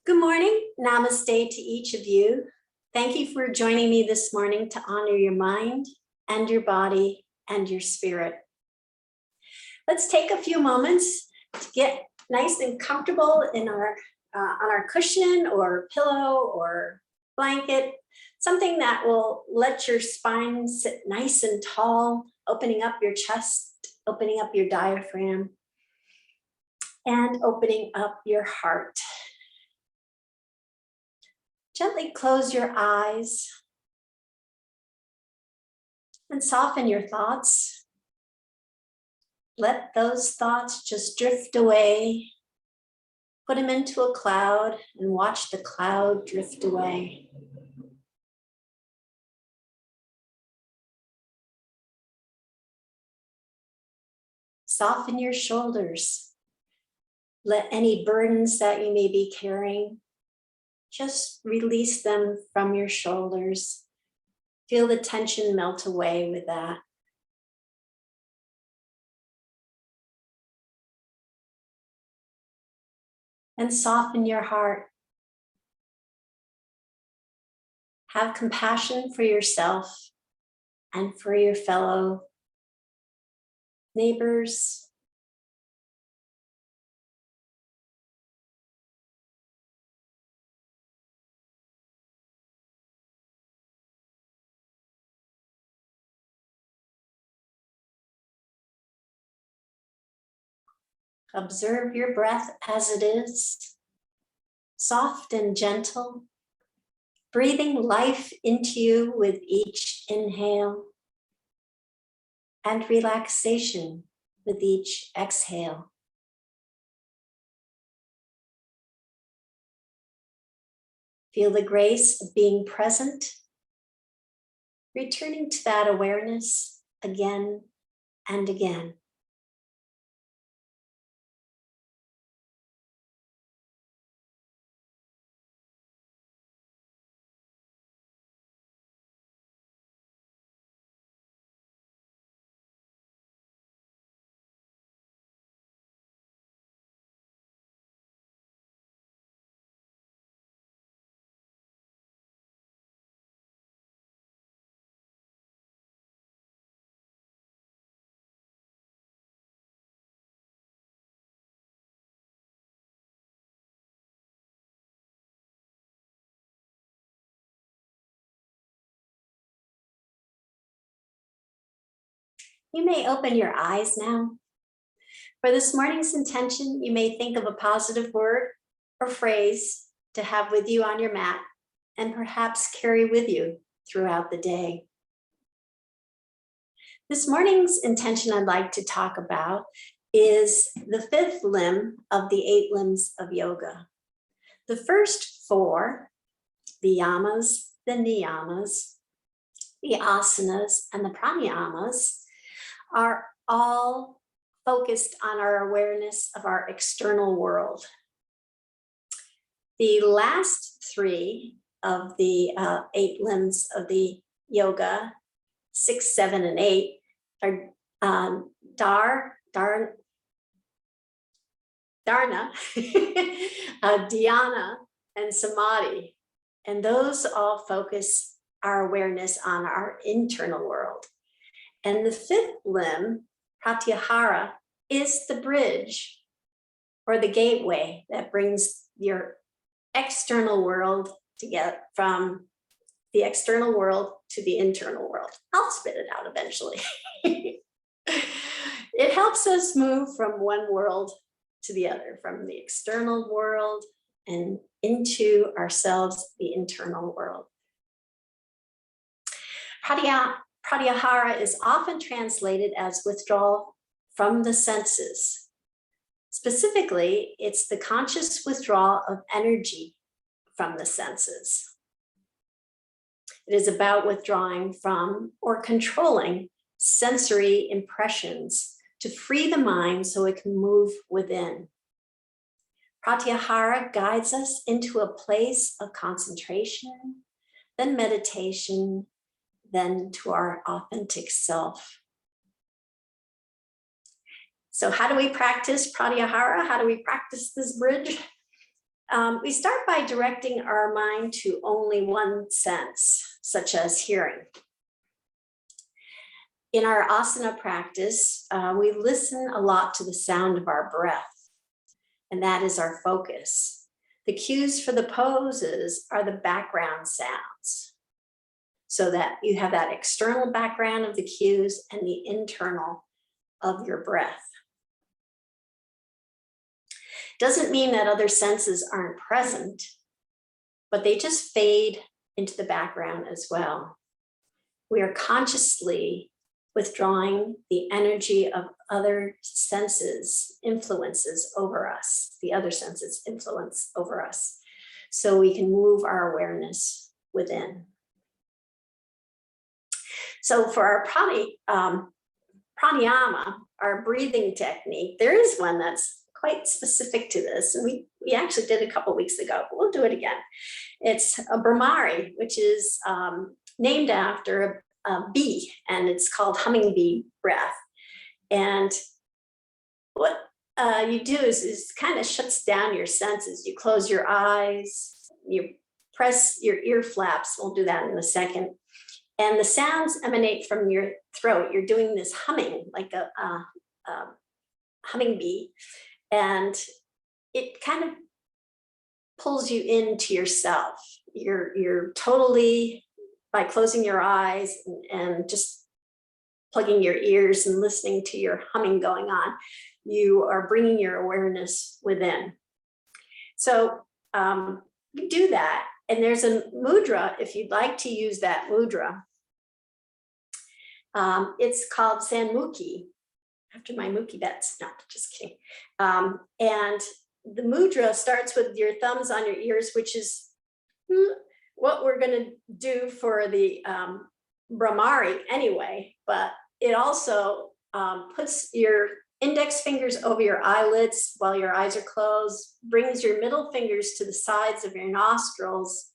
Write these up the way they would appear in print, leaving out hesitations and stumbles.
Good morning. Namaste to each of you. Thank you for joining me this morning to honor your mind and your body and your spirit. Let's take a few moments to get nice and comfortable in on our cushion or pillow or blanket, something that will let your spine sit nice and tall, opening up your chest, opening up your diaphragm, and opening up your heart. Gently close your eyes and soften your thoughts. Let those thoughts just drift away. Put them into a cloud and watch the cloud drift away. Soften your shoulders. Let any burdens that you may be carrying, just release them from your shoulders. Feel the tension melt away with that. And soften your heart. Have compassion for yourself and for your fellow neighbors. Observe your breath as it is, soft and gentle, breathing life into you with each inhale and relaxation with each exhale. Feel the grace of being present, returning to that awareness again and again. You may open your eyes now. For this morning's intention, you may think of a positive word or phrase to have with you on your mat and perhaps carry with you throughout the day. This morning's intention I'd like to talk about is the fifth limb of the 8 limbs of yoga. The first 4, the yamas, the niyamas, the asanas, and the pranayamas, are all focused on our awareness of our external world. The last 3 of the 8 limbs of the yoga, 6, 7, and 8, are Dharna, Dhyana, and Samadhi. And those all focus our awareness on our internal world. And the 5th limb, Pratyahara, is the bridge or the gateway that brings your external world to get from the external world to the internal world. I'll spit it out eventually. It helps us move from one world to the other, from the external world and into ourselves, the internal world. Pratyahara is often translated as withdrawal from the senses. Specifically, it's the conscious withdrawal of energy from the senses. It is about withdrawing from or controlling sensory impressions to free the mind so it can move within. Pratyahara guides us into a place of concentration, then meditation, then to our authentic self. So how do we practice Pratyahara? How do we practice this bridge? We start by directing our mind to only one sense, such as hearing. In our asana practice, we listen a lot to the sound of our breath, and that is our focus. The cues for the poses are the background sounds, so that you have that external background of the cues and the internal of your breath. Doesn't mean that other senses aren't present, but they just fade into the background as well. We are consciously withdrawing the energy of other senses influences over us, the other senses influence over us, so we can move our awareness within. So for our pranayama, our breathing technique, there is one that's quite specific to this, and we actually did a couple weeks ago, but we'll do it again. It's a Bhramari, which is named after a bee, and it's called Hummingbee breath. And what you do is kind of shuts down your senses. You close your eyes, you press your ear flaps. We'll do that in a second. And the sounds emanate from your throat. You're doing this humming like a hummingbee. And it kind of pulls you into yourself. You're totally, by closing your eyes and just plugging your ears and listening to your humming going on, you are bringing your awareness within. So you do that. And there's a mudra, if you'd like to use that mudra. It's called Sanmukhi, after my Mookie bets. No, just kidding. And the mudra starts with your thumbs on your ears, which is what we're going to do for the Bhramari anyway, but it also puts your index fingers over your eyelids while your eyes are closed, brings your middle fingers to the sides of your nostrils,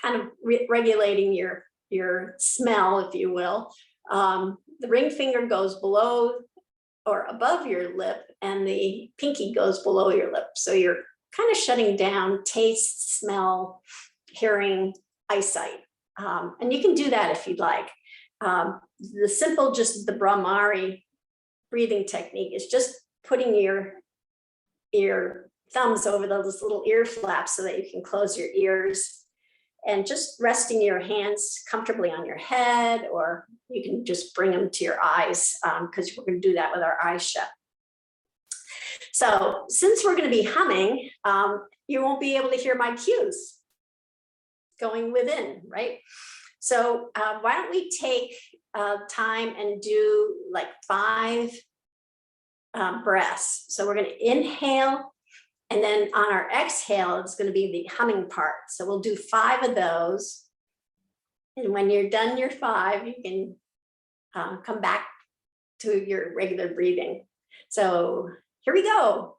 kind of regulating your smell, if you will. The ring finger goes below or above your lip, and the pinky goes below your lip. So you're kind of shutting down taste, smell, hearing, eyesight. And you can do that if you'd like. The simple, just the Bhramari breathing technique is just putting your thumbs over those little ear flaps so that you can close your ears, and just resting your hands comfortably on your head, or you can just bring them to your eyes, because we're going to do that with our eyes shut. So since we're going to be humming, you won't be able to hear my cues going within, right? So why don't we take time and do like 5 breaths. So we're going to inhale, and then on our exhale, it's going to be the humming part. So we'll do 5 of those. And when you're done your 5, you can come back to your regular breathing. So here we go.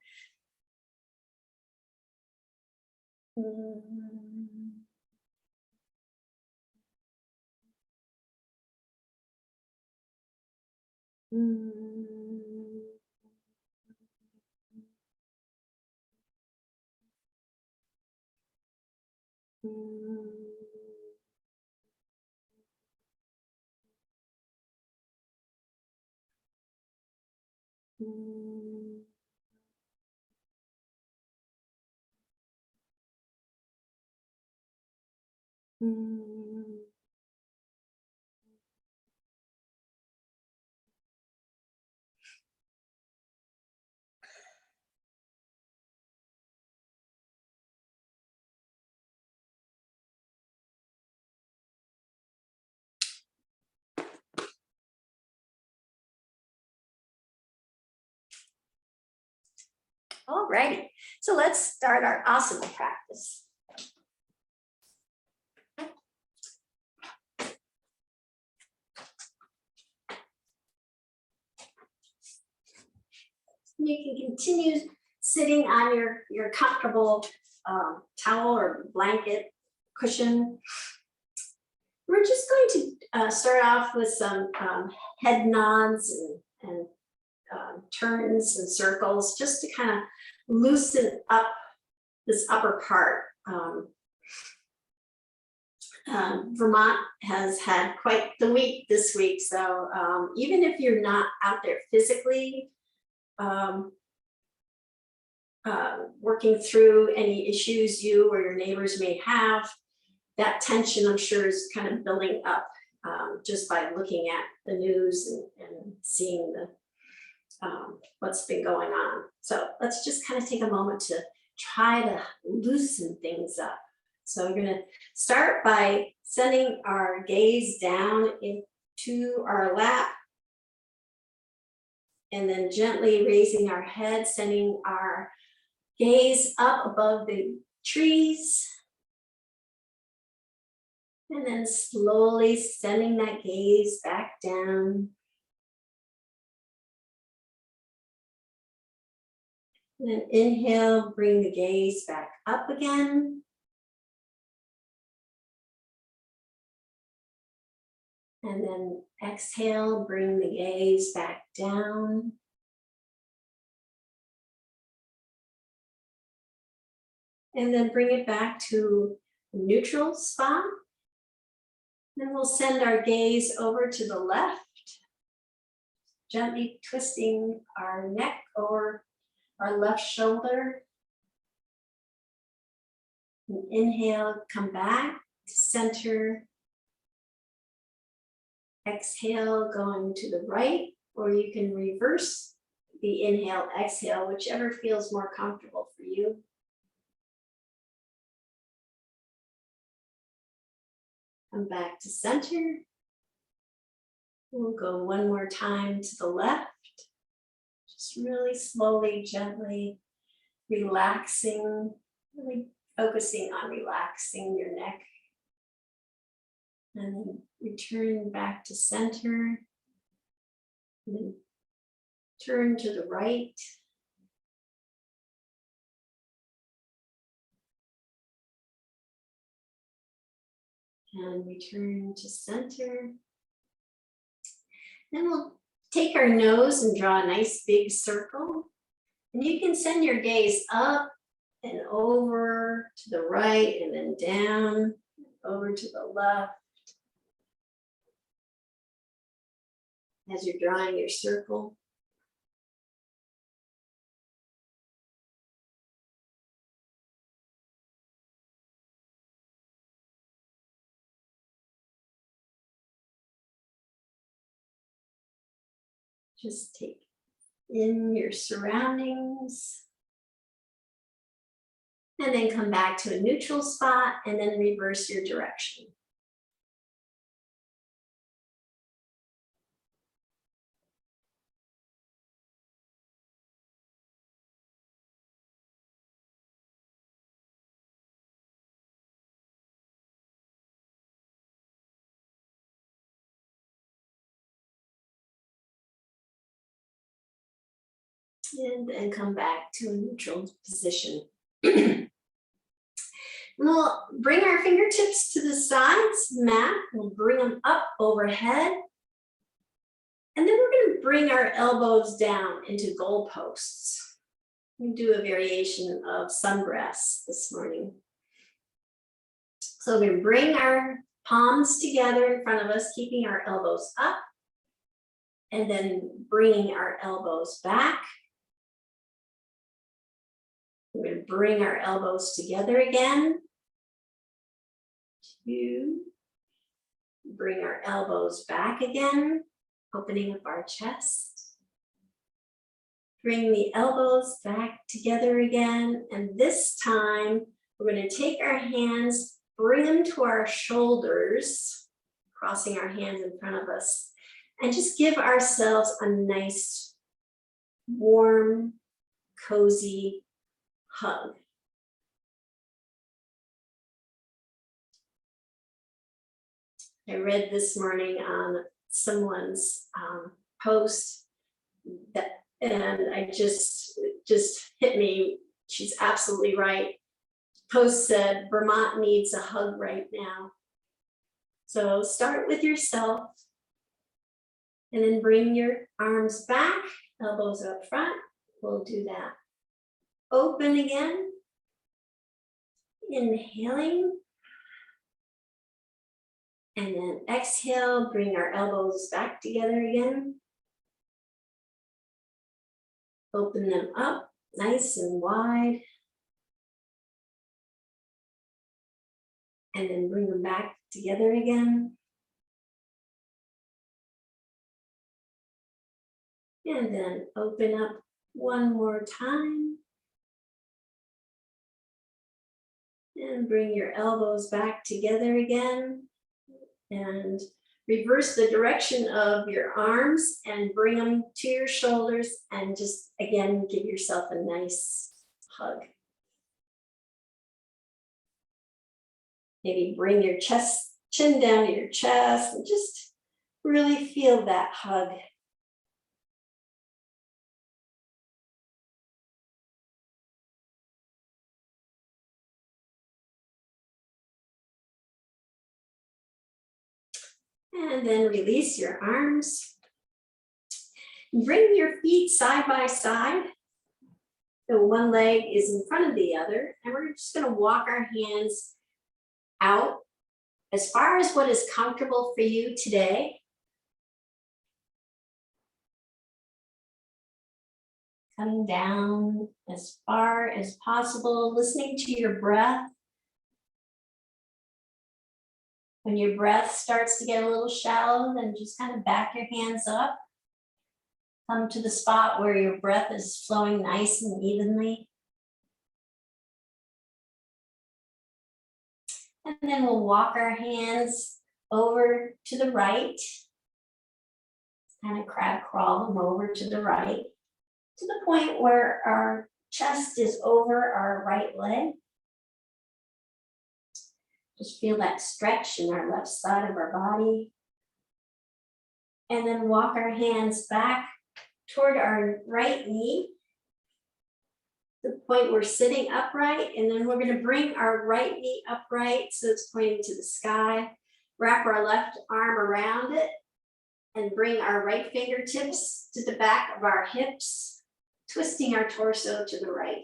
All righty, so let's start our asana practice. You can continue sitting on your comfortable towel or blanket cushion. We're just going to start off with some head nods and turns and circles, just to kind of loosen up this upper part. Vermont has had quite the week this week, so even if you're not out there physically working through any issues you or your neighbors may have, that tension, I'm sure, is kind of building up just by looking at the news and seeing the what's been going on. So let's just kind of take a moment to try to loosen things up. So we're going to start by sending our gaze down into our lap, and then gently raising our head, sending our gaze up above the trees, and then slowly sending that gaze back down. And then inhale, bring the gaze back up again. And then exhale, bring the gaze back down. And then bring it back to a neutral spot. Then we'll send our gaze over to the left, gently twisting our neck over our left shoulder. And inhale, come back to center. Exhale, going to the right, or you can reverse the inhale, exhale, whichever feels more comfortable for you. Come back to center. We'll go one more time to the left. Just really slowly, gently relaxing, really focusing on relaxing your neck. And then return back to center. And then turn to the right. And return to center. Then we'll take our nose and draw a nice big circle. And you can send your gaze up and over to the right, and then down, over to the left. As you're drawing your circle. Just take in your surroundings. And then come back to a neutral spot and then reverse your direction. And then come back to a neutral position. We'll bring our fingertips to the sides, mat. We'll bring them up overhead. And then we're going to bring our elbows down into goalposts. We do a variation of sungrass this morning. So we're going to bring our palms together in front of us, keeping our elbows up. And then bringing our elbows back. We're going to bring our elbows together again. 2. Bring our elbows back again, opening up our chest. Bring the elbows back together again. And this time, we're going to take our hands, bring them to our shoulders, crossing our hands in front of us, and just give ourselves a nice, warm, cozy hug. I read this morning on someone's post that, and I just hit me. She's absolutely right. Post said, Vermont needs a hug right now. So start with yourself and then bring your arms back, elbows up front. We'll do that. Open again. Inhaling. And then exhale, bring our elbows back together again. Open them up nice and wide. And then bring them back together again. And then open up one more time. And bring your elbows back together again. And reverse the direction of your arms and bring them to your shoulders and just again give yourself a nice hug. Maybe bring your chin down to your chest and just really feel that hug. And then release your arms. Bring your feet side by side. So one leg is in front of the other, and we're just going to walk our hands out as far as what is comfortable for you today. Coming down as far as possible, listening to your breath. When your breath starts to get a little shallow, then just kind of back your hands up. Come to the spot where your breath is flowing nice and evenly. And then we'll walk our hands over to the right. Kind of crab crawl them over to the right, to the point where our chest is over our right leg. Just feel that stretch in our left side of our body. And then walk our hands back toward our right knee, the point we're sitting upright. And then we're going to bring our right knee upright so it's pointing to the sky. Wrap our left arm around it and bring our right fingertips to the back of our hips, twisting our torso to the right.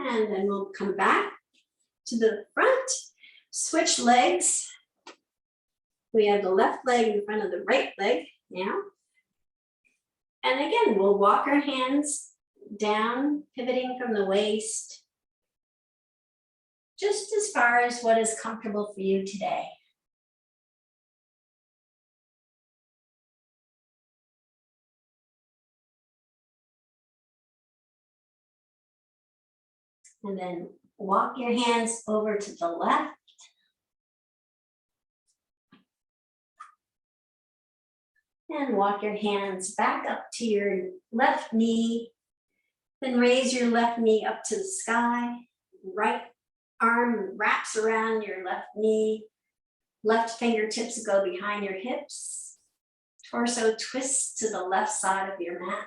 And then we'll come back to the front, switch legs. We have the left leg in front of the right leg now. And again, we'll walk our hands down, pivoting from the waist, just as far as what is comfortable for you today. And then walk your hands over to the left. And walk your hands back up to your left knee. Then raise your left knee up to the sky. Right arm wraps around your left knee. Left fingertips go behind your hips. Torso twists to the left side of your mat.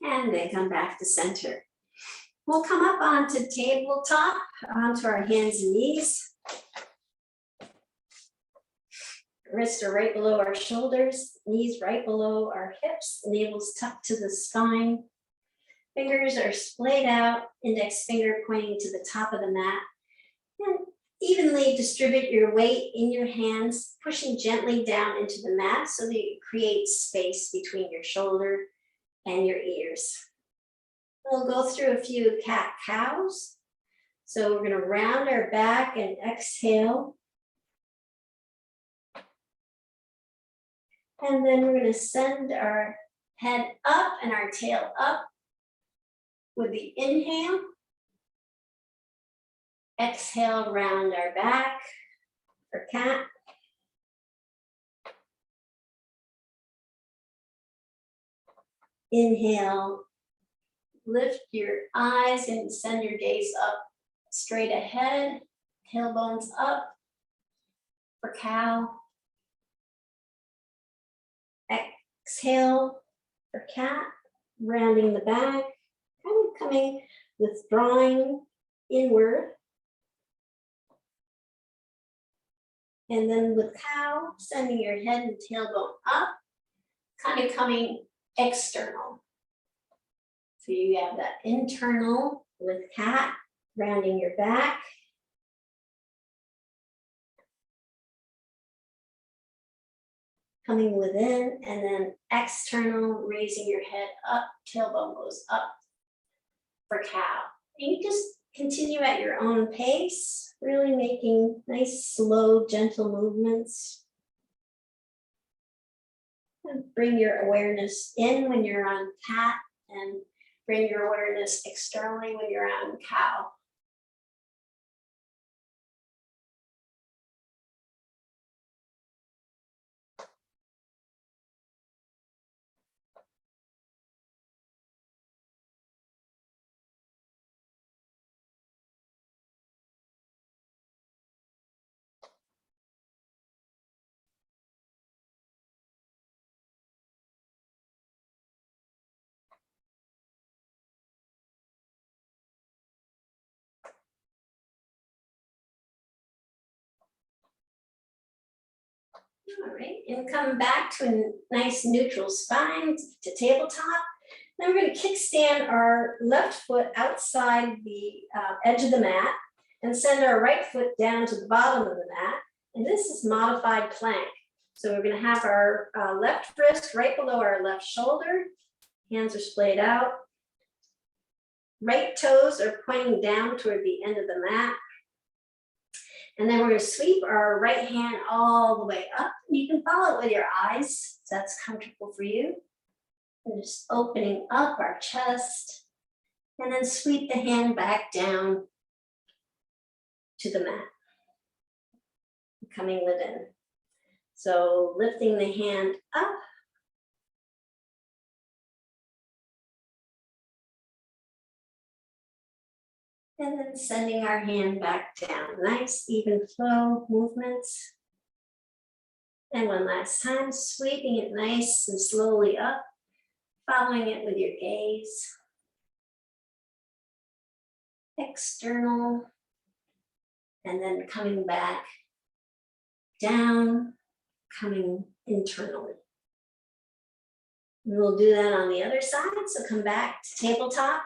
And then come back to center. We'll come up onto tabletop, onto our hands and knees. Wrists are right below our shoulders, knees right below our hips, navel's tucked to the spine. Fingers are splayed out, index finger pointing to the top of the mat. And evenly distribute your weight in your hands, pushing gently down into the mat so that you create space between your shoulder and your ears. We'll go through a few cat-cows. So we're going to round our back and exhale. And then we're going to send our head up and our tail up with the inhale. Exhale, round our back for cat. Inhale, lift your eyes and send your gaze up straight ahead, tailbones up for cow. Exhale for cat, rounding the back, kind of coming, withdrawing inward. And then with cow, sending your head and tailbone up, kind of coming external. So you have that internal with cat, rounding your back. Coming within, and then external, raising your head up, tailbone goes up for cow. And you just continue at your own pace, really making nice, slow, gentle movements. And bring your awareness in when you're on cat, and bring your awareness externally when you're on cow. All right, and come back to a nice neutral spine to tabletop. Then we're going to kickstand our left foot outside the edge of the mat and send our right foot down to the bottom of the mat. And this is modified plank. So we're going to have our left wrist right below our left shoulder. Hands are splayed out. Right toes are pointing down toward the end of the mat. And then we're going to sweep our right hand all the way up. You can follow it with your eyes, if that's comfortable for you. And just opening up our chest. And then sweep the hand back down to the mat. Coming within. So lifting the hand up. And then sending our hand back down. Nice, even flow movements. And one last time, sweeping it nice and slowly up, following it with your gaze. External, and then coming back down, coming internally. And we'll do that on the other side, so come back to tabletop.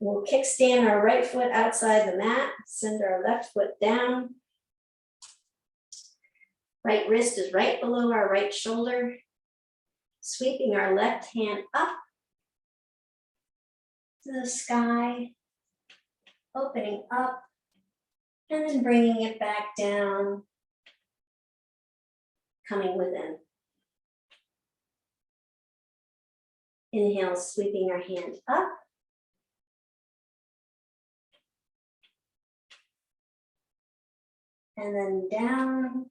We'll kickstand our right foot outside the mat, send our left foot down. Right wrist is right below our right shoulder. Sweeping our left hand up to the sky, opening up, and then bringing it back down, coming within. Inhale, sweeping our hand up. And then down.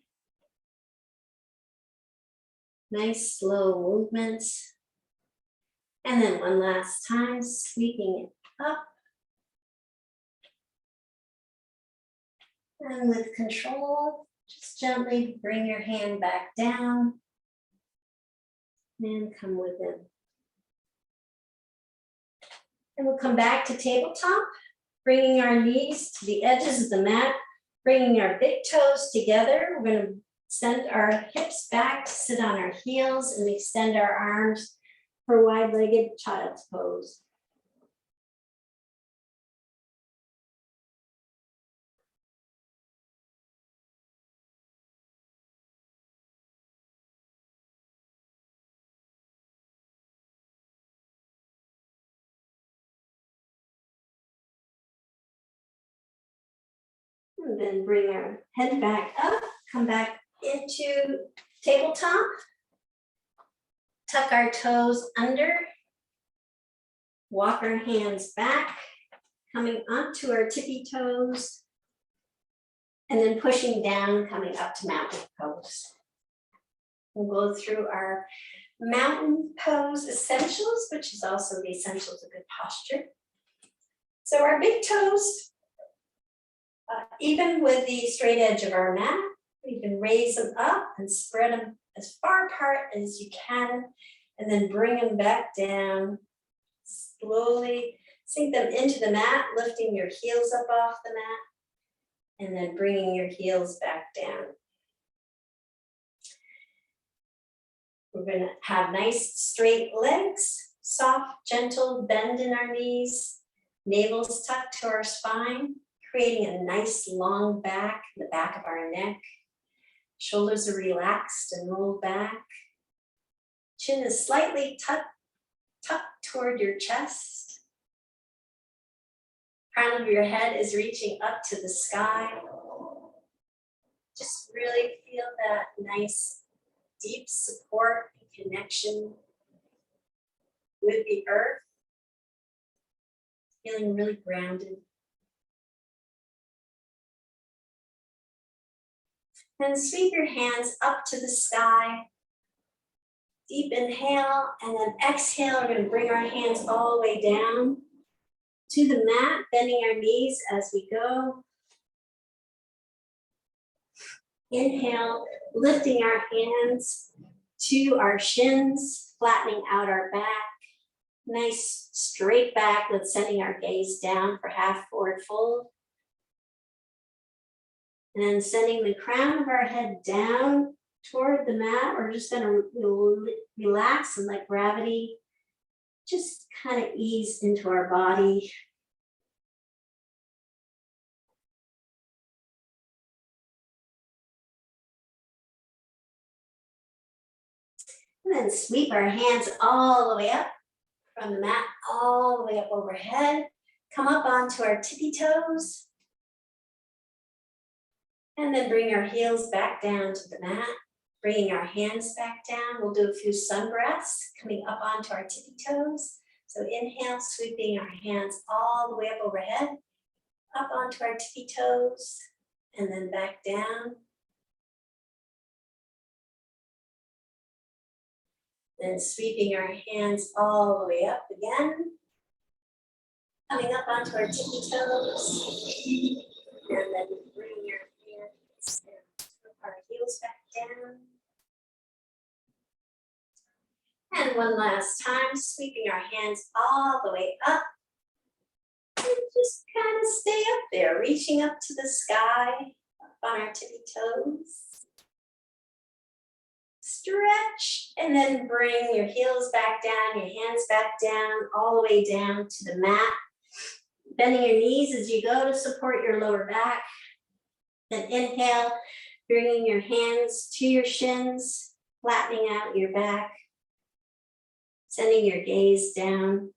Nice slow movements. And then one last time, sweeping it up. And with control, just gently bring your hand back down and come within. And we'll come back to tabletop, bringing our knees to the edges of the mat. Bringing our big toes together, we're going to send our hips back to sit on our heels and extend our arms for wide-legged child's pose. And then bring our head back up, come back into tabletop. Tuck our toes under. Walk our hands back, coming onto our tippy toes. And then pushing down, coming up to mountain pose. We'll go through our mountain pose essentials, which is also the essentials of good posture. So our big toes, even with the straight edge of our mat, we can raise them up and spread them as far apart as you can, and then bring them back down. Slowly sink them into the mat, lifting your heels up off the mat, and then bringing your heels back down. We're going to have nice straight legs, soft, gentle bend in our knees, navel's tucked to our spine, creating a nice long back, the back of our neck. Shoulders are relaxed and rolled back. Chin is slightly tucked toward your chest. Crown of your head is reaching up to the sky. Just really feel that nice deep support and connection with the earth. Feeling really grounded. And sweep your hands up to the sky. Deep inhale, and then exhale. We're going to bring our hands all the way down to the mat, bending our knees as we go. Inhale, lifting our hands to our shins, flattening out our back. Nice straight back with sending our gaze down for half forward fold. And then sending the crown of our head down toward the mat. We're just going to relax and let gravity just kind of ease into our body. And then sweep our hands all the way up from the mat, all the way up overhead. Come up onto our tippy toes. And then bring our heels back down to the mat, bringing our hands back down. We'll do a few sun breaths, coming up onto our tippy toes. So inhale, sweeping our hands all the way up overhead, up onto our tippy toes, and then back down. Then sweeping our hands all the way up again, coming up onto our tippy toes, and then bring your hands and our heels back down. And one last time, sweeping our hands all the way up. And just kind of stay up there, reaching up to the sky, up on our tippy toes. Stretch, and then bring your heels back down, your hands back down, all the way down to the mat. Bending your knees as you go to support your lower back. Then inhale, bringing your hands to your shins, flattening out your back. Sending your gaze down.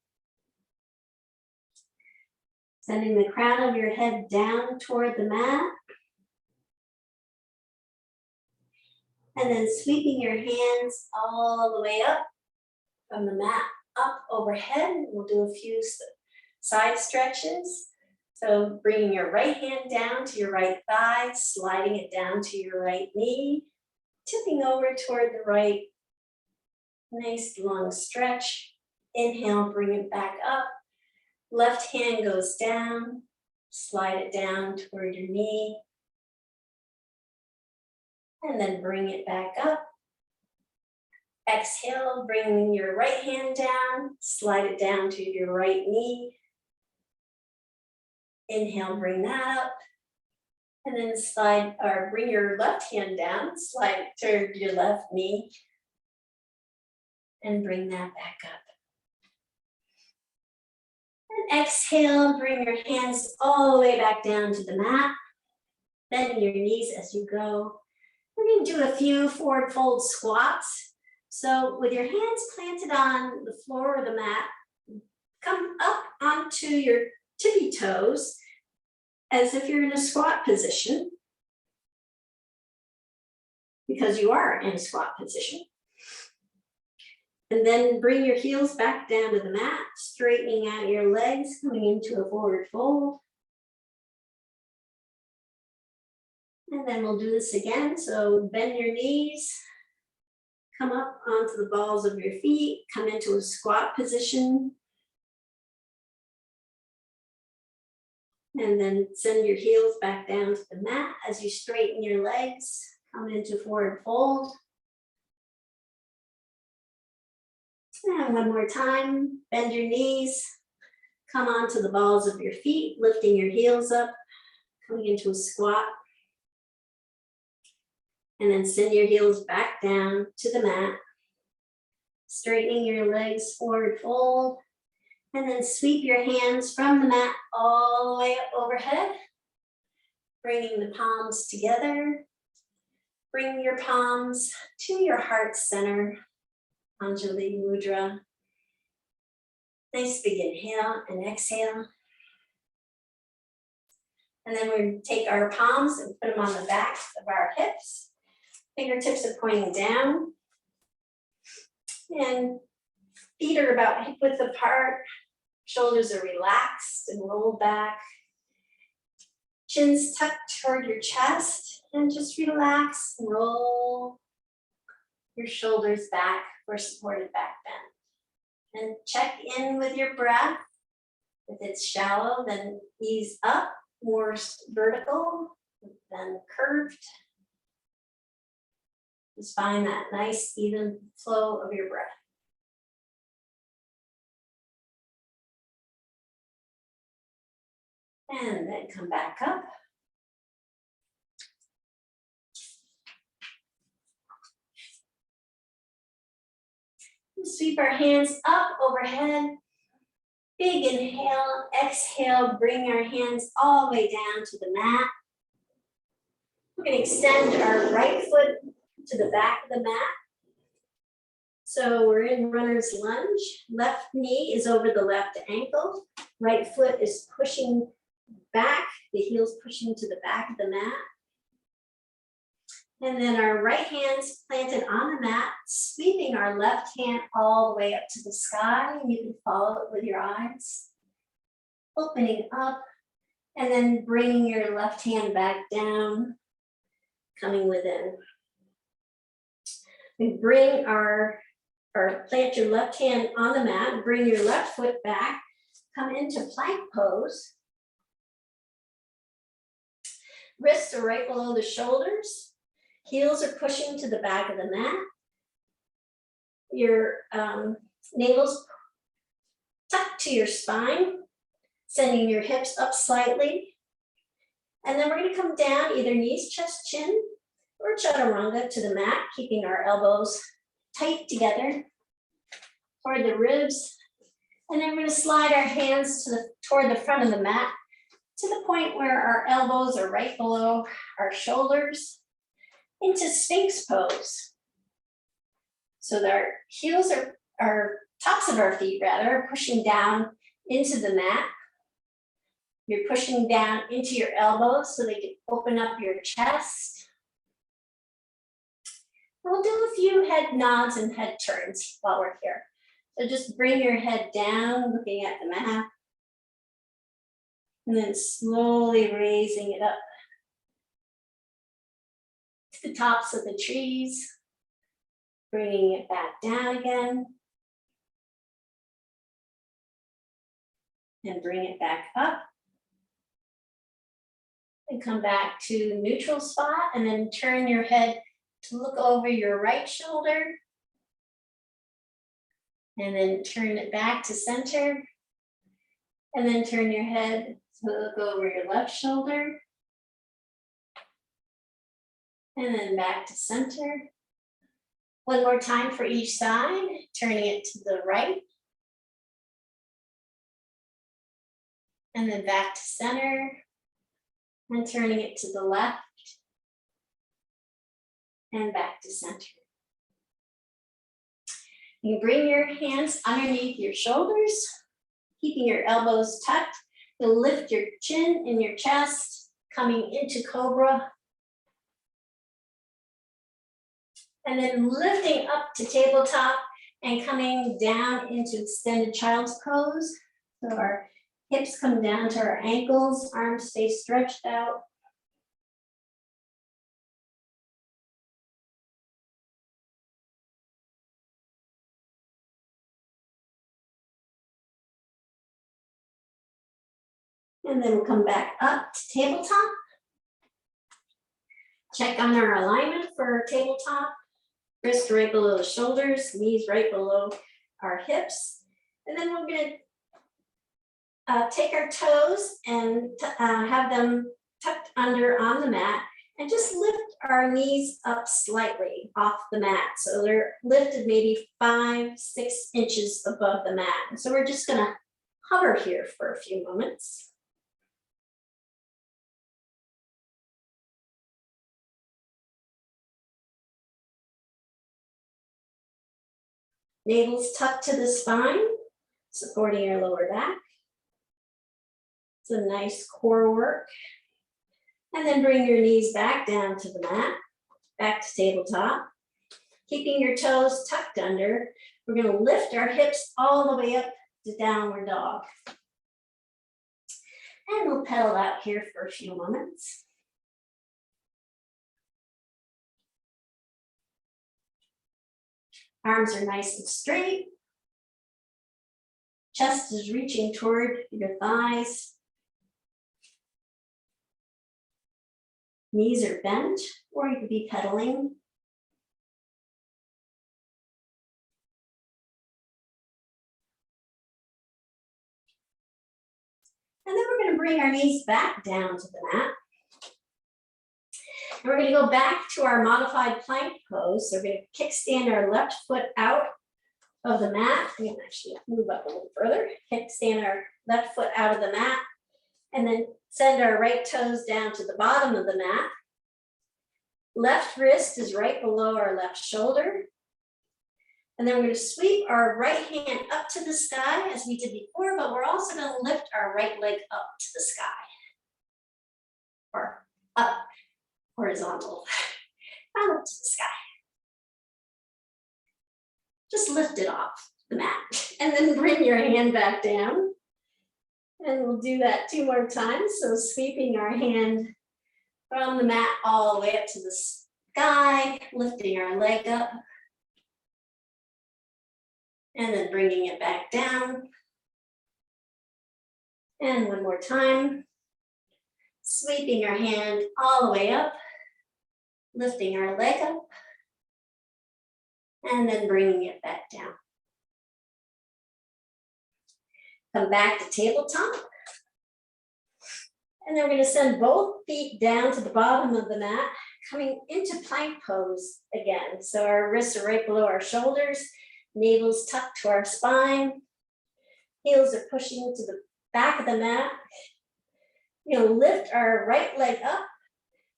Sending the crown of your head down toward the mat. And then sweeping your hands all the way up from the mat, up overhead. We'll do a few side stretches. So bringing your right hand down to your right thigh, sliding it down to your right knee, tipping over toward the right. Nice long stretch. Inhale, bring it back up. Left hand goes down, slide it down toward your knee. And then bring it back up. Exhale, bring your right hand down, slide it down to your right knee. Inhale, bring that up. And then slide or bring your left hand down, slide it to your left knee. And bring that back up. And exhale, bring your hands all the way back down to the mat. Bend your knees as you go. We're going to do a few forward fold squats. So with your hands planted on the floor or the mat, come up onto your tippy toes as if you're in a squat position, because you are in a squat position. And then bring your heels back down to the mat, straightening out your legs, coming into a forward fold. And then we'll do this again. So bend your knees, come up onto the balls of your feet, come into a squat position. And then send your heels back down to the mat as you straighten your legs, come into forward fold. And one more time, bend your knees, come onto the balls of your feet, lifting your heels up, coming into a squat. And then send your heels back down to the mat, straightening your legs forward fold, and then sweep your hands from the mat all the way up overhead, bringing the palms together. Bring your palms to your heart center, Anjali Mudra. Nice big inhale and exhale. And then we take our palms and put them on the back of our hips. Fingertips are pointing down. And feet are about hip width apart. Shoulders are relaxed and rolled back. Chin's tucked toward your chest. And just relax and roll your shoulders back for supported back bend. And check in with your breath. If it's shallow, then ease up, more vertical, then curved. Just find that nice, even flow of your breath. And then come back up. Sweep our hands up overhead. Big inhale, exhale, bring our hands all the way down to the mat. We're going to extend our right foot to the back of the mat. So we're in runner's lunge. Left knee is over the left ankle. Right foot is pushing back, the heel's pushing to the back of the mat. And then our right hand's planted on the mat, sweeping our left hand all the way up to the sky. And you can follow it with your eyes. Opening up, and then bringing your left hand back down, coming within. We bring plant your left hand on the mat, bring your left foot back, come into plank pose. Wrists are right below the shoulders. Heels are pushing to the back of the mat. Your navel's tucked to your spine, sending your hips up slightly. And then we're going to come down, either knees, chest, chin, or chaturanga to the mat, keeping our elbows tight together toward the ribs. And then we're going to slide our hands toward the front of the mat to the point where our elbows are right below our shoulders, into Sphinx pose. So that our heels our tops of our feet rather, are pushing down into the mat. You're pushing down into your elbows so they can open up your chest. And we'll do a few head nods and head turns while we're here. So just bring your head down, looking at the mat, and then slowly raising it up to the tops of the trees, bringing it back down again, and bring it back up, and come back to neutral spot, and then turn your head to look over your right shoulder, and then turn it back to center, and then turn your head to look over your left shoulder, and then back to center. One more time for each side, turning it to the right, and then back to center, and turning it to the left, and back to center. You bring your hands underneath your shoulders, keeping your elbows tucked. You'll lift your chin in your chest, coming into cobra. And then lifting up to tabletop and coming down into extended child's pose. So our hips come down to our ankles, arms stay stretched out. And then we'll come back up to tabletop. Check on our alignment for tabletop. Wrist right below the shoulders, knees right below our hips. And then we're going to take our toes and have them tucked under on the mat and just lift our knees up slightly off the mat. So they're lifted maybe 5-6 inches above the mat. And so we're just going to hover here for a few moments. Navel's tucked to the spine, supporting your lower back. It's a nice core work. And then bring your knees back down to the mat, back to tabletop. Keeping your toes tucked under, we're going to lift our hips all the way up to downward dog. And we'll pedal out here for a few moments. Arms are nice and straight. Chest is reaching toward your thighs. Knees are bent, or you could be pedaling. And then we're going to bring our knees back down to the mat. And we're going to go back to our modified plank pose. So we're going to kickstand our left foot out of the mat. We can actually move up a little further. Kickstand our left foot out of the mat. And then send our right toes down to the bottom of the mat. Left wrist is right below our left shoulder. And then we're going to sweep our right hand up to the sky as we did before, but we're also going to lift our right leg up to the sky. Or up, horizontal, and up to the sky. Just lift it off the mat. And then bring your hand back down. And we'll do that 2 more times. So sweeping our hand from the mat all the way up to the sky, lifting our leg up. And then bringing it back down. And 1 more time. Sweeping our hand all the way up, lifting our leg up, and then bringing it back down. Come back to tabletop. And then we're going to send both feet down to the bottom of the mat, coming into plank pose again. So our wrists are right below our shoulders, navel's tucked to our spine, heels are pushing to the back of the mat. Lift our right leg up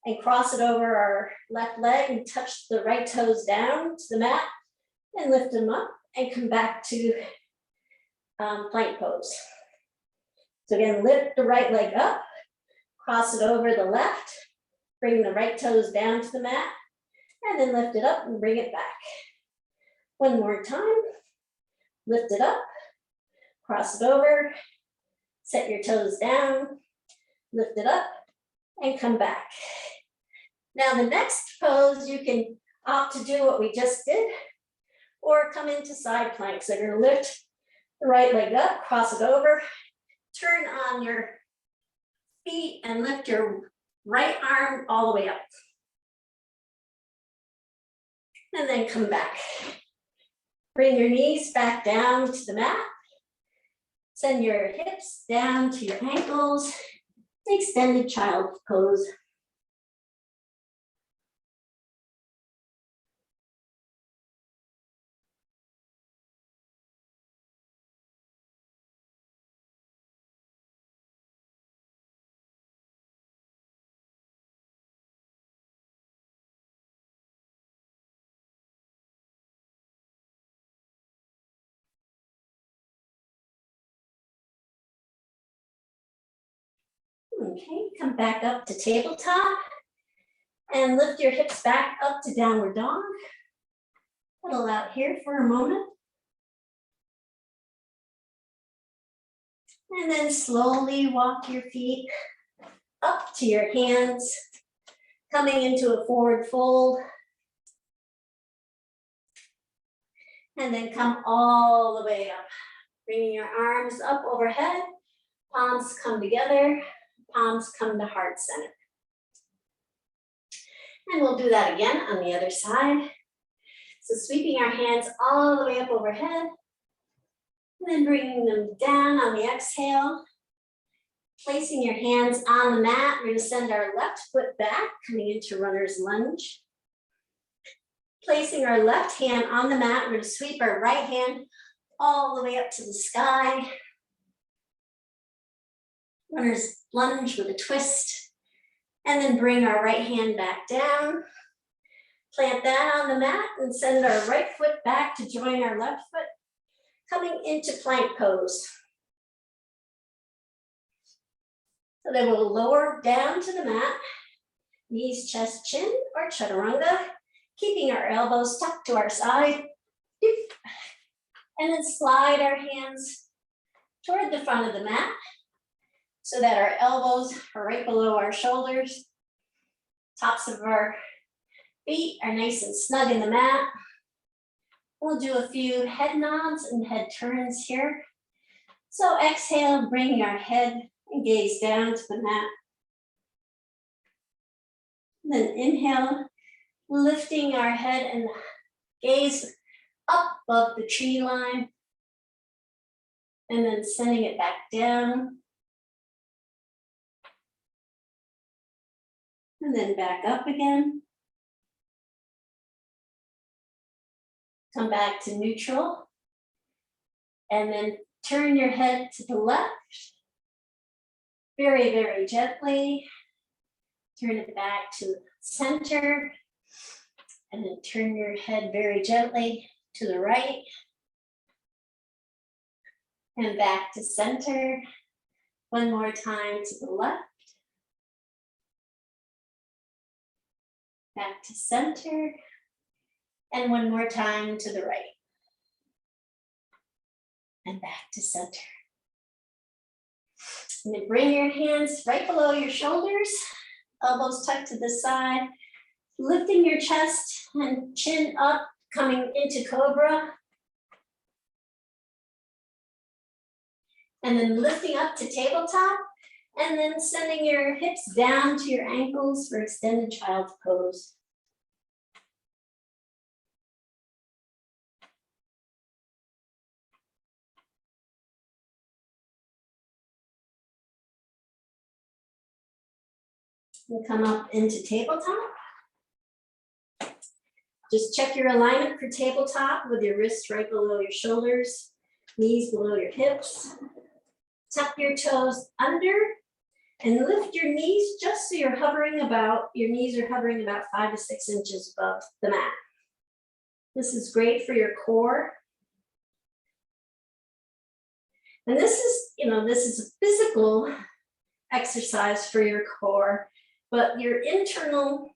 and cross it over our left leg and touch the right toes down to the mat and lift them up and come back to plank pose. So again, lift the right leg up, cross it over the left, bring the right toes down to the mat, and then lift it up and bring it back. 1 more time, lift it up, cross it over, set your toes down, lift it up, and come back. Now the next pose, you can opt to do what we just did, or come into side plank. So you're gonna lift the right leg up, cross it over, turn on your feet and lift your right arm all the way up. And then come back. Bring your knees back down to the mat. Send your hips down to your ankles. Extended child pose. Okay, come back up to tabletop and lift your hips back up to downward dog. Pedal out here for a moment. And then slowly walk your feet up to your hands, coming into a forward fold. And then come all the way up, bringing your arms up overhead, palms come together, palms come to heart center. And we'll do that again on the other side. So sweeping our hands all the way up overhead, And then bringing them down on the exhale. Placing your hands on the mat, we're going to send our left foot back, coming into runner's lunge. Placing our left hand on the mat, we're going to sweep our right hand all the way up to the sky. Runner's lunge with a twist. And then bring our right hand back down. Plant that on the mat and send our right foot back to join our left foot, coming into plank pose. So then we'll lower down to the mat, knees, chest, chin, or chaturanga, keeping our elbows tucked to our side. And then slide our hands toward the front of the mat so that our elbows are right below our shoulders. Tops of our feet are nice and snug in the mat. We'll do a few head nods and head turns here. So exhale, bring our head and gaze down to the mat. Then inhale, lifting our head and gaze up above the tree line. And then sending it back down. And then back up again. Come back to neutral. And then turn your head to the left. Very, very gently. Turn it back to center. And then turn your head very gently to the right. And back to center. One more time to the left. Back to center. And one more time to the right. And back to center. And then bring your hands right below your shoulders, elbows tucked to the side, lifting your chest and chin up, coming into cobra. And then lifting up to tabletop, and then sending your hips down to your ankles for extended child's pose. We'll come up into tabletop. Just check your alignment for tabletop with your wrists right below your shoulders, knees below your hips. Tuck your toes under and lift your knees just so your knees are hovering about 5 to 6 inches above the mat. This is great for your core. And this is a physical exercise for your core, but your internal,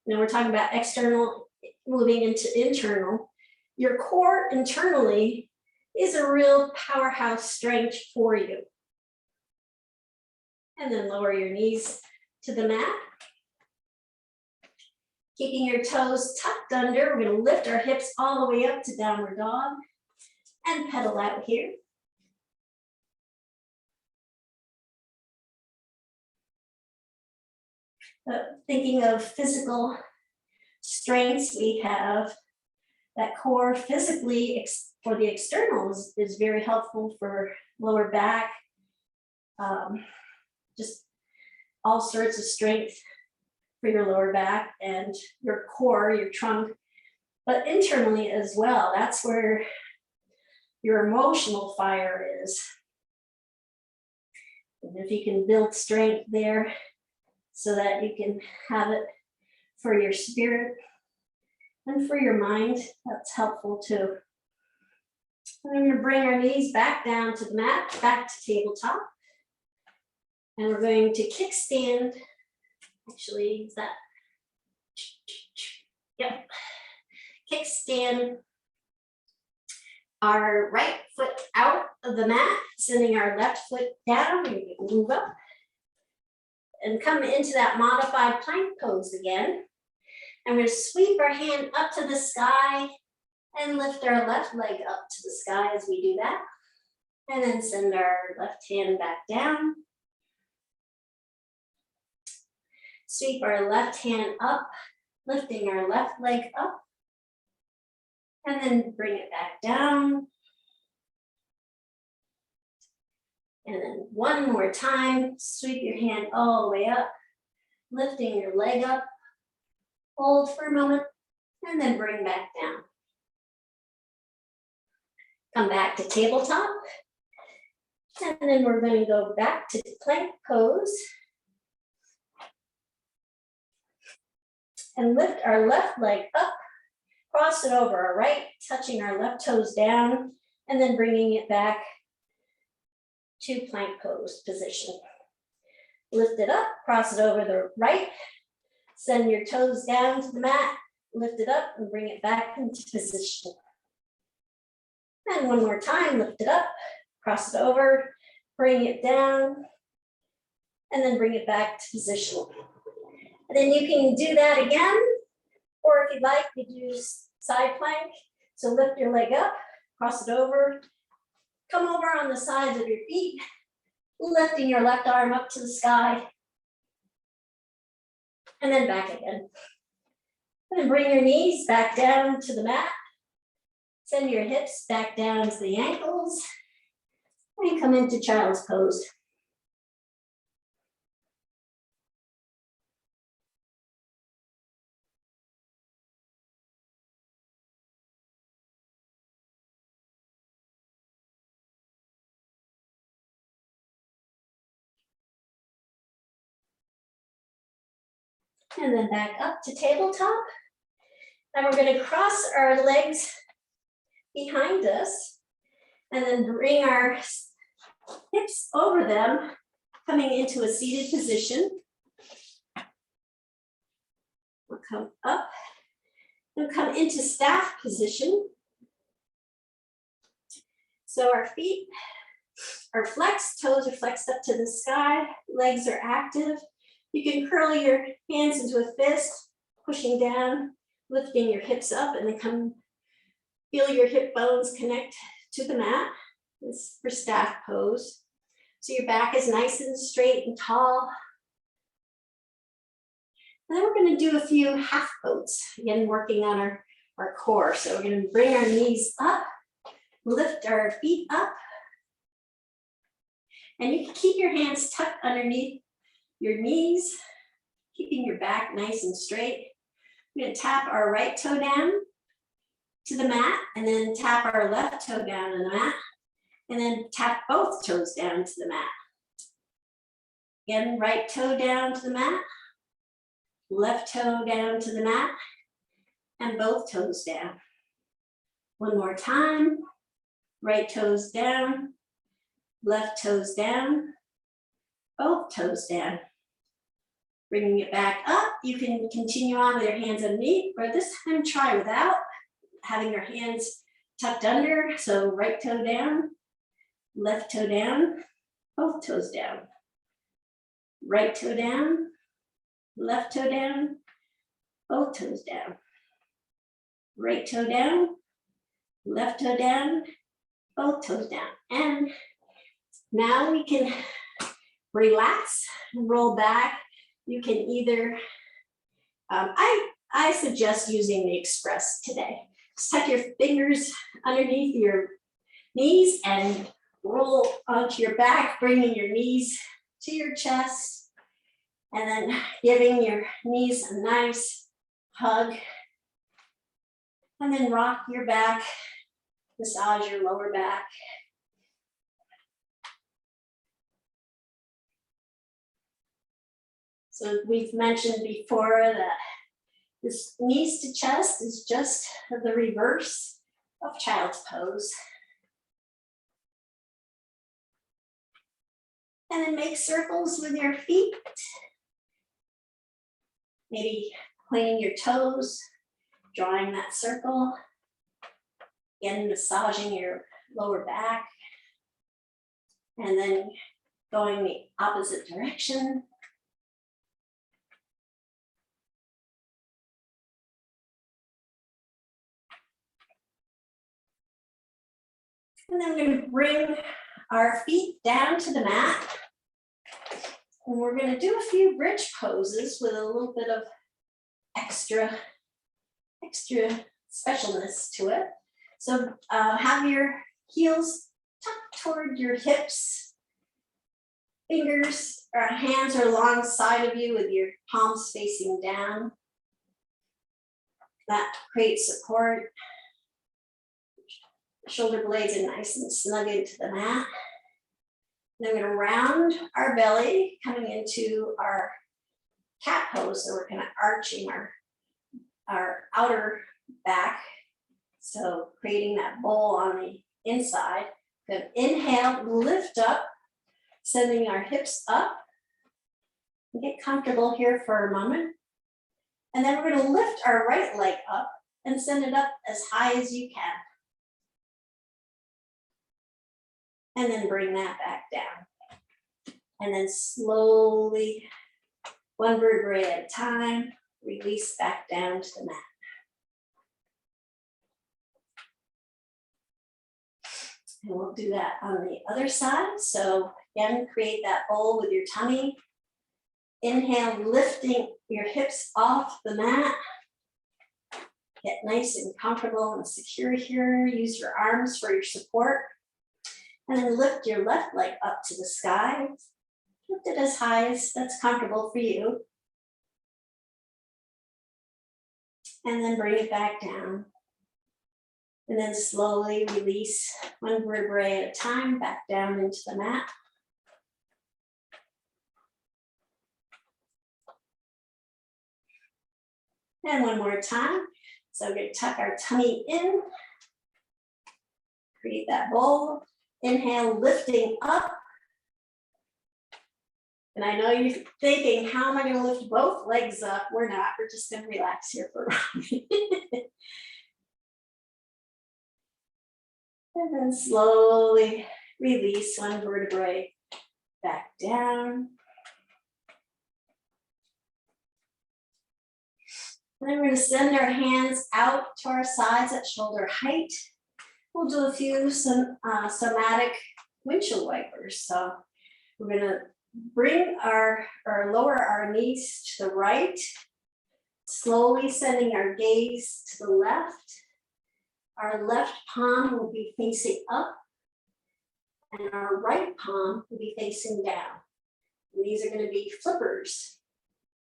we're talking about external, moving into internal. Your core internally is a real powerhouse strength for you. And then lower your knees to the mat. Keeping your toes tucked under, we're going to lift our hips all the way up to downward dog and pedal out here. Thinking of physical strengths, we have that core physically for the externals is very helpful for lower back, just all sorts of strength for your lower back and your core, your trunk, but internally as well. That's where your emotional fire is. And if you can build strength there so that you can have it for your spirit and for your mind, that's helpful too. And we're going to bring our knees back down to the mat, back to tabletop. And we're going to kickstand. Actually, is that? Yep. Kickstand our right foot out of the mat, sending our left foot down. We move up and come into that modified plank pose again. And we're going to sweep our hand up to the sky and lift our left leg up to the sky as we do that. And then send our left hand back down. Sweep our left hand up, lifting our left leg up. And then bring it back down. And then one more time, sweep your hand all the way up, lifting your leg up, hold for a moment, and then bring back down. Come back to tabletop. And then we're going to go back to plank pose. And lift our left leg up, cross it over our right, touching our left toes down, and then bringing it back to plank pose position. Lift it up, cross it over the right, send your toes down to the mat, lift it up and bring it back into position. And one more time, lift it up, cross it over, bring it down, and then bring it back to position. And then you can do that again, or if you'd like, you do side plank. So lift your leg up, cross it over, come over on the sides of your feet, lifting your left arm up to the sky, and then back again. And then bring your knees back down to the mat. Send your hips back down to the ankles, and come into child's pose. And then back up to tabletop. And we're going to cross our legs behind us and then bring our hips over them, coming into a seated position. We'll come up and come into staff position. So our feet are flexed, toes are flexed up to the sky, legs are active. You can curl your hands into a fist, pushing down, lifting your hips up, and then come feel your hip bones connect to the mat. This is for staff pose. So your back is nice and straight and tall. And then we're going to do a few half boats, again, working on our core. So we're going to bring our knees up, lift our feet up, and you can keep your hands tucked underneath your knees, keeping your back nice and straight. We're going to tap our right toe down to the mat, and then tap our left toe down on the mat, and then tap both toes down to the mat. Again, right toe down to the mat, left toe down to the mat, and both toes down. One more time, right toes down, left toes down, both toes down. Bringing it back up, you can continue on with your hands underneath, or this time try without having your hands tucked under. So right toe down, left toe down, both toes down. Right toe down, left toe down, both toes down. Right toe down, left toe down, both toes down. And now we can relax, roll back. You can either, I suggest using the Express today. Just tuck your fingers underneath your knees and roll onto your back, bringing your knees to your chest, and then giving your knees a nice hug. And then rock your back, massage your lower back. So we've mentioned before that this knees to chest is just the reverse of child's pose. And then make circles with your feet. Maybe pointing your toes, drawing that circle. Again, massaging your lower back. And then going the opposite direction. And then we're going to bring our feet down to the mat. And we're going to do a few bridge poses with a little bit of extra specialness to it. So have your heels tucked toward your hips. Fingers or hands are alongside of you with your palms facing down. That creates support. Shoulder blades are nice and snug into the mat. Then we're going to round our belly, coming into our cat pose. So we're kind of arching our outer back. So creating that bowl on the inside. Good. Inhale, lift up, sending our hips up. Get comfortable here for a moment. And then we're going to lift our right leg up and send it up as high as you can. And then bring that back down. And then slowly, one vertebrae at a time, release back down to the mat. And we'll do that on the other side. So again, create that bowl with your tummy. Inhale, lifting your hips off the mat. Get nice and comfortable and secure here. Use your arms for your support. And then lift your left leg up to the sky. Lift it as high as that's comfortable for you. And then bring it back down. And then slowly release one vertebrae at a time back down into the mat. And one more time. So we're going to tuck our tummy in. Create that bowl. Inhale, lifting up. And I know you're thinking, how am I going to lift both legs up? We're not. We're just going to relax here for a minute. And then slowly release one vertebrae back down. And then we're going to send our hands out to our sides at shoulder height. We'll do a few somatic windshield wipers. So we're going to bring or lower our knees to the right, slowly sending our gaze to the left. Our left palm will be facing up, and our right palm will be facing down. And these are going to be flippers.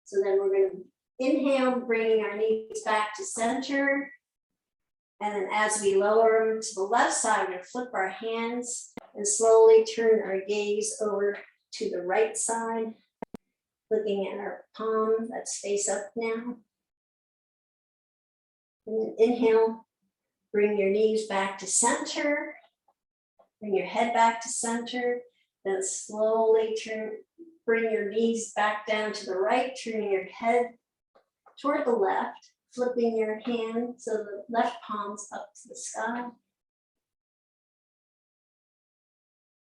So then we're going to inhale, bringing our knees back to center. And then as we lower them to the left side, we're going to flip our hands and slowly turn our gaze over to the right side, looking at our palm that's face up now. And then inhale, bring your knees back to center, bring your head back to center, then slowly bring your knees back down to the right, turning your head toward the left, flipping your hand so the left palm's up to the sky.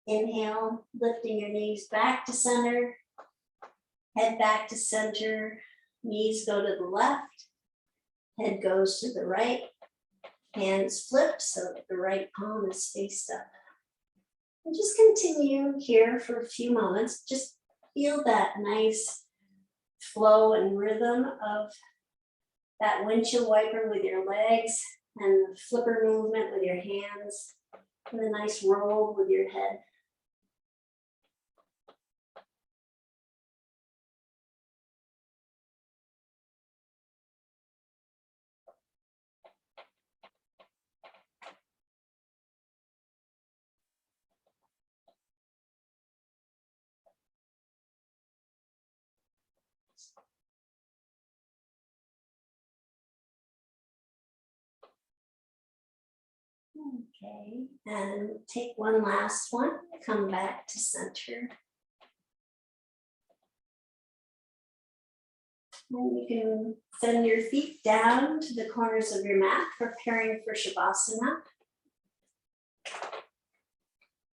Inhale, lifting your knees back to center, head back to center, knees go to the left, head goes to the right, hands flipped so that the right palm is faced up. And just continue here for a few moments. Just feel that nice flow and rhythm of that windshield wiper with your legs and the flipper movement with your hands and the nice roll with your head. Okay, and take one last one, come back to center. And you can send your feet down to the corners of your mat, preparing for Shavasana.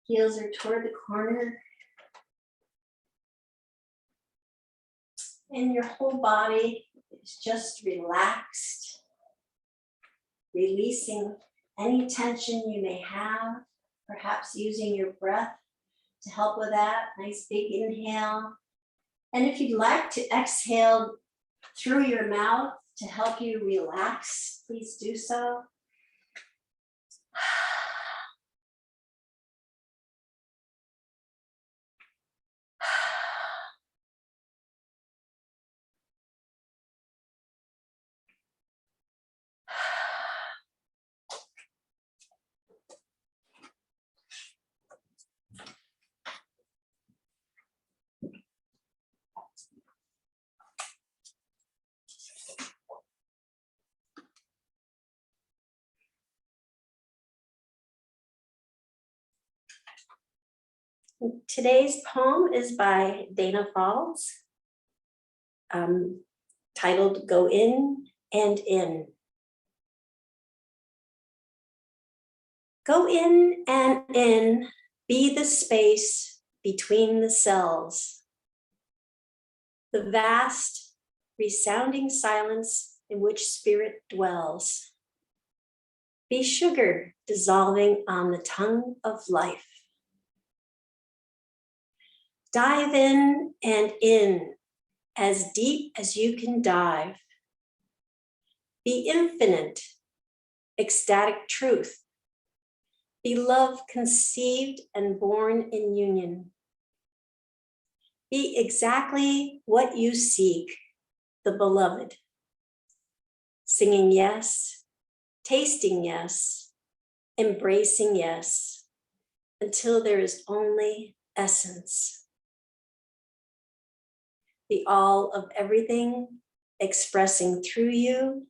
Heels are toward the corner. And your whole body is just relaxed, releasing any tension you may have, perhaps using your breath to help with that. Nice big inhale. And if you'd like to exhale through your mouth to help you relax, please do so. Today's poem is by Danna Faulds, titled Go In and In. Go in and in, be the space between the cells, the vast, resounding silence in which spirit dwells. Be sugar dissolving on the tongue of life. Dive in and in, as deep as you can dive. Be infinite, ecstatic truth. Be love conceived and born in union. Be exactly what you seek, the beloved. Singing yes, tasting yes, embracing yes, until there is only essence. The all of everything expressing through you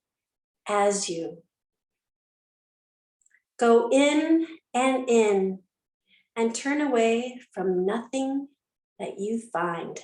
as you. Go in and turn away from nothing that you find.